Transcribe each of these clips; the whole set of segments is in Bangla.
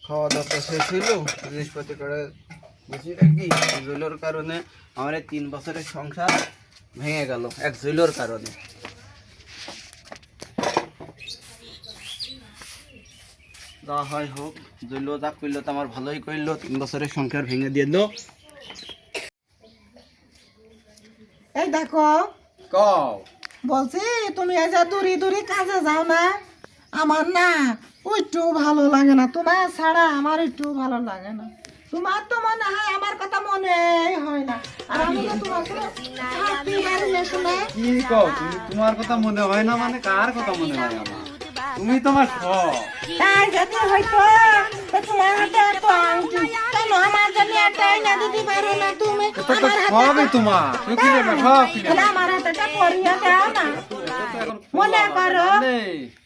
খাওয়া দাওয়া শেষ হইলো, জিনিসপাতি করে বুঝি রাখি। জুলোর কারণে আমার এই 3 বছরের সংসার ভেঙে গেল এক জুলোর কারণে। যা হয় হোক, জুলো যা করলো তো আমার ভালোই করলো, 3 বছরের সংসার ভেঙে দিয়ে দিল। এই দেখো, কও বলছি তুমি এই যে দূরে দূরে কাজে যাও না, আমার না একটু ভালো লাগে না। তোমার ছাড়া আমার একটু ভালো লাগে না। তোমার তো মনে হয় আমার কথা মনে হয় না। আর আমি তো তোমার সাথে থাকতে পারি না শোনা। কি কও তুমি? তোমার কথা মনে হয় না মানে কার কথা মনে হয় আমার? তুমি তোমার সব। তাই যদি হয়তো তো তোমার হাতে এত আংটি, কেন আমার জন্য একটাই না দিতে পারো না তুমি? এটা তো আমার হাতে সবই তোমার, তুমি কিনে না সব কিনে তাহলে আমার হাতে একটা পরিয়ে দাও না।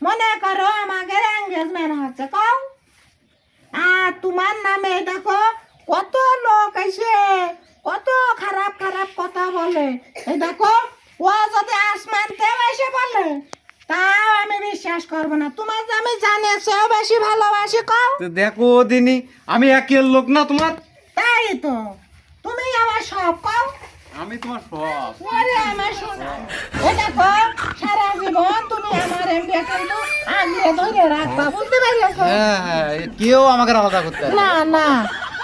মনে করো আমাকে এঙ্গেজমেন্ট হচ্ছে, কও। আর তোমার নামে দেখো কত লোক এসে কত খারাপ খারাপ কথা বলে। এই দেখো, ও যদি আসমান থেকে এসে বলে তাও আমি বিশ্বাস করবো না। তোমার যে আমি জানি সেও বেশি ভালোবাসি, কও। তো দেখো দিনি আমি একের লোক না তোমার। তাই তো, তুমি আমার সব, কও। আমি তোমার সব। ওরে আমার সোনা, এই দেখো সারা জীবন তুমি আমার এমনি কিন্তু আগলে ধরে রাখবা, বুঝতে পারছো? হ্যাঁ, কেউ আমাকে আলাদা করতে পারে না না,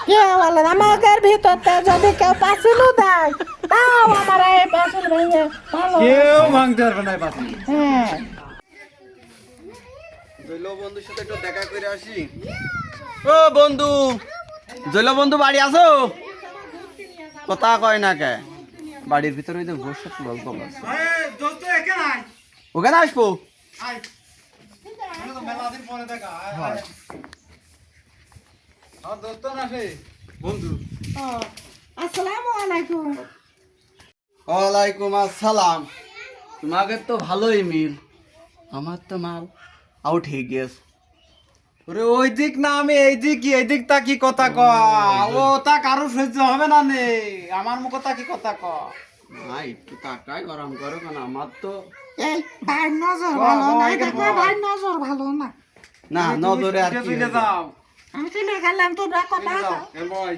কে বলে আমাদের ভিতরতে যদি কেউ পাঁচিল দেয় তাও আমার এই পাঁচিল ভেঙে ভালো। কেউ ভাঙতে পারবে না এই পাশে। হ্যাঁ, জৈল বন্ধুর সাথে একটু দেখা করে আসি। ও বন্ধু, জৈল বন্ধু বাড়ি আছো? কথা কয় না কে? বাড়ির ভিতরে ওই যে বসে গল্প করছে। ওখানে আসবো। হয়। বন্ধু ও, আসসালামু আলাইকুম। ওয়ালাইকুম আসসালাম। তোমাকে তো ভালোই মিল, আমার তো মাল আউট হয়ে গেছে। ওরে ওই দিক না আমি এই দিক, এই দিক তা কি কথা ক? ও তা কারো সহ্য হবে না নে, আমার মুখ তা কি কথা ক? না একটু টাকায় গরম করো, কেন আমার তো এই ভাই নজর বাহ, ভালো বাহ, না, এটা দেখো বাহ। ভাই নজর ভালো না। না নজরে আর কি চলে হইলো? যাও, আমি চলে গেলাম, তোমরা কথা চলে যাও। কও। এ ভাই,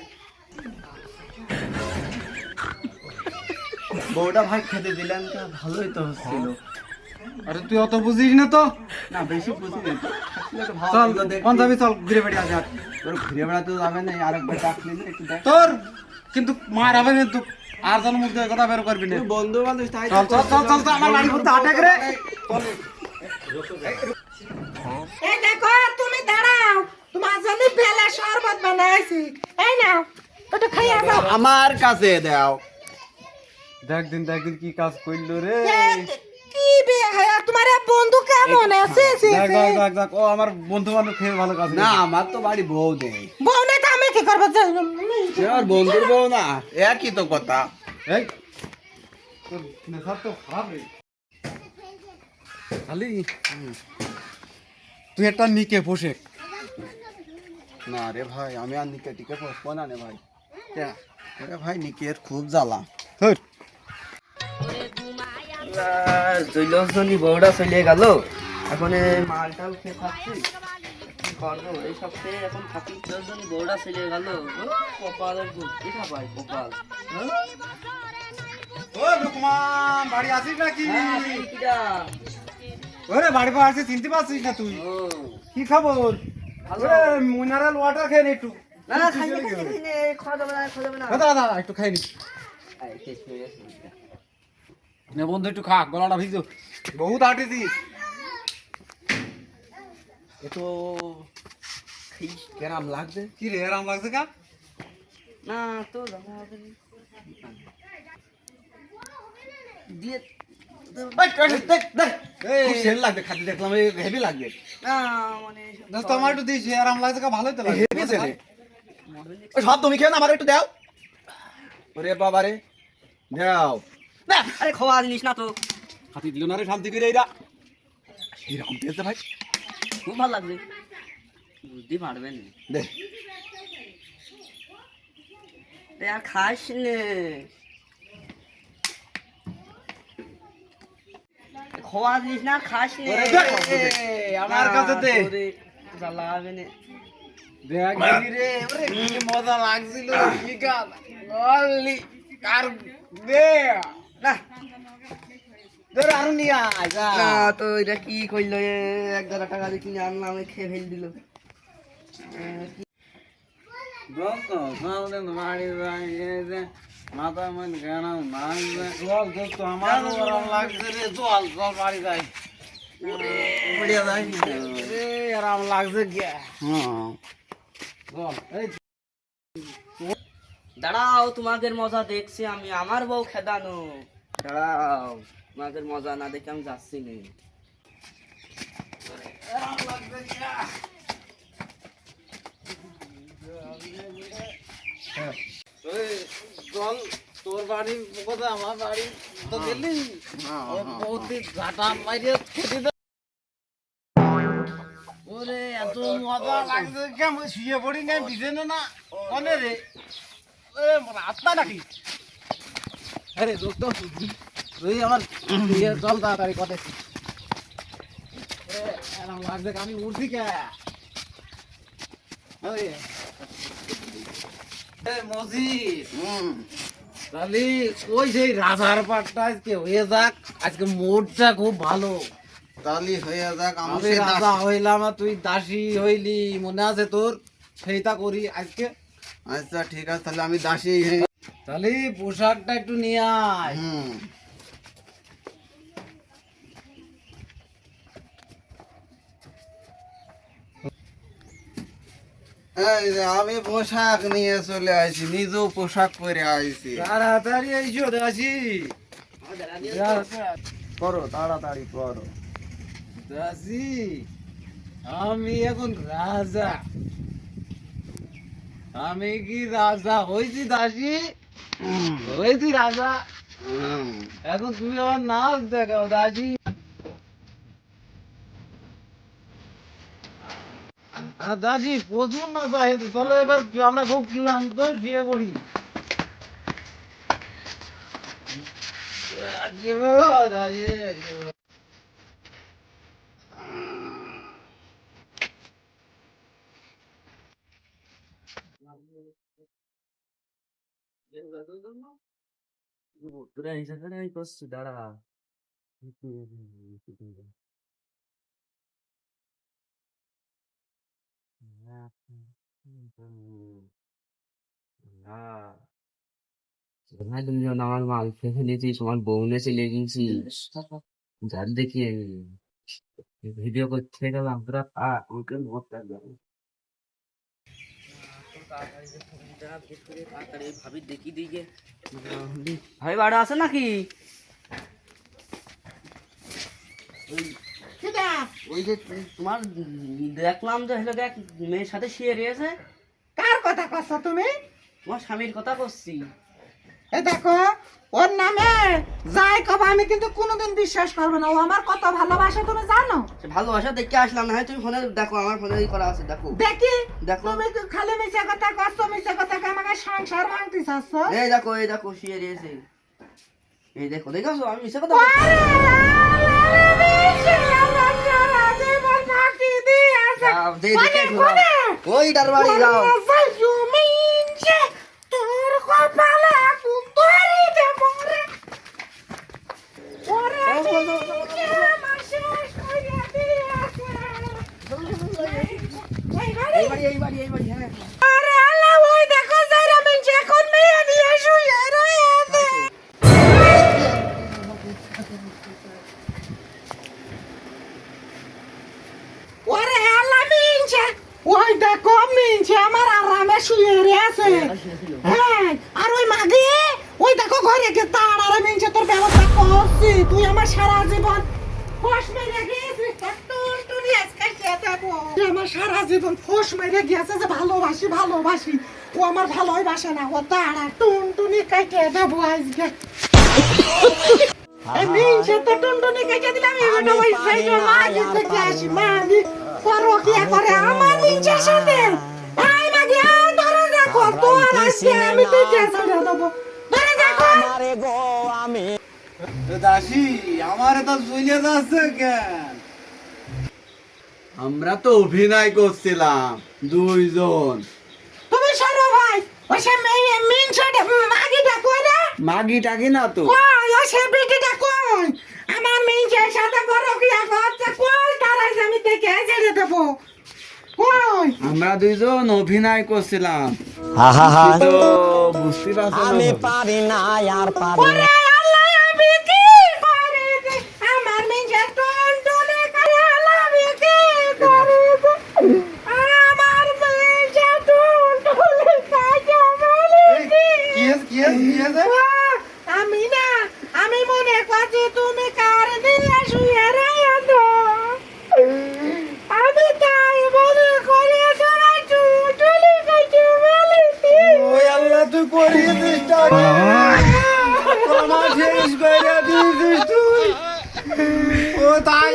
বউটা ভাই খেতে দিলেন তো ভালোই তো হচ্ছিল। আরে তুই অত বুঝিস না তো। না বেশি বুঝি নাই তো। থাকলে তো ভালো চল লাগলো দেখতে। পঞ্জাবি চল ঘুরে বেড়ে আসি। তোর ঘুরে বেড়াতে যাবে না, আরেকবার ডাকলি না একটু দেখ। তোর কিন্তু মার হবে কিন্তু আর যেন মুখ দিয়ে কথা বের করবি না। তুই বন্ধু বান্ধব তাই চল চল চল চল চল, আমার বাড়ি ঘুরতে আটেক রে। এই দেখো, তুমি দাঁড়াও, তোমার জন্য বেলা শরবত বানাইছি। এই নাও, ওটা খাইয়া যাও। আমার কাছে দাও। দেখ দিন কি কাজ করলো রে। কি বে হ্যাঁ, তোমার এই বন্ধু কেমন আছে? দেখ দেখ দেখ দেখ, ও আমার বন্ধু বান্ধব খেয়ে ভালো কাজ না আমার তো বাড়ি বউ দেয়। বউ না তো আমি কি করবো? সে আমার বন্ধুর বউ না, একই তো কথা। এই তোর নেশা তো খারাপ রে। খালি তুই একটা নিকে পোষে। না রে ভাই, আমি আর নিকে টিকে বসবো না রে ভাই। আরে ভাই নিকের খুব জ্বালা। জৈলজনী বউটা চলে গেল, এখন মাল টাল খেয়ে থাকছি। কি করবো এই সপ্তাহে এখন থাকি। জৈলজনী বউটা চলে গেল, কপালের দুঃখ দেখা ভাই কপাল। ও লুকমান, বাড়ি আছিস নাকি? হ্যাঁ, ওরে বাড়ি পা আসছিস, চিনতে পারছিস না তুই? কি খবর? ওরে মিনারেল ওয়াটার খেয়ে নে একটু। না খাই না, খাওয়া যাবে না, খাওয়া যাবে না। দাদা দাদা একটু খাই নি। নে বন্ধু একটু খা, গলাটা ভিজো। বহুত হাঁটেছিস। এ তো কেরাম লাগবে। কি রে আরাম লাগছে কা? না তো জানা হবে না। দিয়ে লাগবে খাতে, দেখলাম হেভি লাগবে। না মানে দোস্ত আমার একটু দিস, আরাম লাগছে কা? ভালোই তো লাগে। হেভি ছেলে। সব তুমি খেয়ে না, আমার একটু দাও। ওরে বাবা রে, দাও না। আরে খাওয়া জিনিস না তো। হাতি দিল না রে শান্তি করে এইরা। এরকম দিয়েছে ভাই, খুব ভালো লাগবে। বুদ্ধি পারবেন দে আর খাস নে। খাওয়া জিনিস না, খাস নে। আমার কাছে দে। জ্বালা হবে না। দেখ দেখি রে, ওরে কি মজা লাগছিল, কি গাল, গলি, কার, দে, না, ধর আরো নিয়ে আয়, যা। না তো এটা কি করলো, 1,000 টাকা দিয়ে কিনে আনলাম, খেয়ে ফেল দিল। দোস্ত সামনে বাড়ি যাই মাথা মন কেন মারবে চল দোস্ত, আমারও আরাম লাগছে রে, চল চল বাড়ি যাই। পড়িয়া যাই রে আরাম লাগছে গে। হ্যাঁ চল, এই দাঁড়াও, তোমাদের মজা দেখছি আমি, আমার বউ খেদানো। দাঁড়াও, তোমাদের মজা না দেখে আমি যাচ্ছি না। আরাম লাগছে গে। এই, চল, তোর বাড়ি কোথায়, আমার বাড়ি তো গেলি, বহুত ঘাটা মাইরে খেতে দে। ওরে এত মজা লাগছে কেমন, শুয়ে পড়ি না বিছানো না কনে রে, রাস্তা নাকি, আরে দোস্ত তুই আমার বিয়ে চল তাড়াতাড়ি কথা এরকম লাগছে, আমি উঠছি কে, মজিদ তাহলে ওই সেই রাজার পাটটা আজকে হয়ে যাক, আজকে মোড়টা খুব ভালো, তালি হয়ে যাক আমি আমি রাজা হইলাম আর তুই দাসী হইলি, মনে আছে তোর, সেইটা করি আজকে। আচ্ছা ঠিক আছে তাহলে আমি দাসী হই। তাহলে পোশাকটা একটু নিয়ে আয়। হুম এই যে আমি পোশাক নিয়ে চলে আসি, নিজেও পোশাক পরে আইছি। তাড়াতাড়ি এসো দাসী, করো তাড়াতাড়ি করো। দাসী আমি এখন রাজা, আমি কি রাজা হয়েছি দাসী, হয়েছি রাজা, এখন তুমি আমার নাচ দেখাও দাসী। দাসী প্রচুর না চাহিদা, চলো এবার আমরা খুব ক্লান্ত, শুয়ে পড়ি। তোরা এই জায়গায় করছি, দাঁড়া। তুমি যখন আমার মাল খেয়ে নিয়েছিস, আমার বউ নেছে লেগেছিস, যার দেখি ভিডিও করতে গেলাম, তোরা ওকে মরতে গেল। ভাবি দেখি দিকে, ভাই বাড়া আছে নাকি? ওই যে তোমার দেখলাম যে হলো দেখ মেয়ের সাথে শুয়ে রয়েছে। কার কথা কচ্ছ তুমি? তোমার স্বামীর কথা করছি। এ দেখো, ওর নামে যাই কব আমি কিন্তু কোনোদিন বিশ্বাস করবো না। ও আমার কত ভালোবাসে তুমি জানো? সে ভালোবাসা দেখে আসলাম, না হয় তুমি ফোনে দেখো, আমার ফোনে করা আছে, দেখো দেখি দেখো। তুমি তো খালি মিছে কথা কচ্ছ, মিছে কথা কে আমাকে সংসার ভাঙতে চাচ্ছ। এই দেখো শুয়ে রয়েছে, এই দেখো দেখছো আমি মিশে কথা বলছি। যাও, যে দেখে ঘুরাও। ওইটার বাড়ি যাও। তোর কপালে আগুন ধরে দেব রে। ওরে আমার শেষ কইরা দিয়েছে। এই বাড়ি, হ্যাঁ। আরে আল্লাহ, ওই দেখো যাইরা মিনছে এখন মেয়ে নিয়ে শুয়ে রয়েছে। ওরে আল্লাহ, মিনছে ওই দেখো, মিনছে আমার আরামে শুয়ে রয়েছে। হ্যাঁ, আর ওই মাগে ওই দেখো ঘরে কে তার আর মিনছে তোর ব্যবস্থা করছি। তুই আমার সারা জীবন ফোস মেরে গিয়েছিস, টুনটুনি আজকে খেয়ে দেবো। তুই আমার সারা জীবন ফোস মেরে গিয়েছে যে ভালোবাসি, ও আমার ভালোবাসে না, ও তারা টুনটুনি কাইটে দেবো আজকে। এই মিনছে তো টুনটুনি কাইটে দিলাম, এবার ওই সাইডে মাগি থেকে আসি, মাগি পরকিয়া করে আমার মিনছের সাথে। এই মাগি, এই ধরে রাখো, তোর আজকে আমি তোকে ছেড়ে দেবো, ধরে রাখো। দাসী আমারে তো চলে যাচ্ছে কেন, আমরা তো অভিনয় করছিলাম দুইজন। তুমি সরো ভাই, ওই সে মেয়ে মিনসাটা মাগিটা কই রে? মাগি টাগি না তো। কই ওই সে বেটিটা কই? আমার মিনসার সাথে করো কি করছে কই? তারাই আমি দেখে ছেড়ে দেবো। কই? আমরা দুইজন অভিনয় করছিলাম। তো বুঝতে পারছো না? ওরে আল্লাহ, আমি কি করে যে আমার মিনসা টুনটুনি করে আমি কি করে যে আমার মিনসা টুনটুনি কাজা বলে আমি না, আমি মনে করছি তুমি কার দিয়ে শুয়ে রয়েছো। আমি তাই মনে করে তোমার টুনটুনি কাজা বলেছি। ওই আল্লাহ তুই করিয়ে দিস আমার শেষ করে দিয়েছিস তুই। ও তাই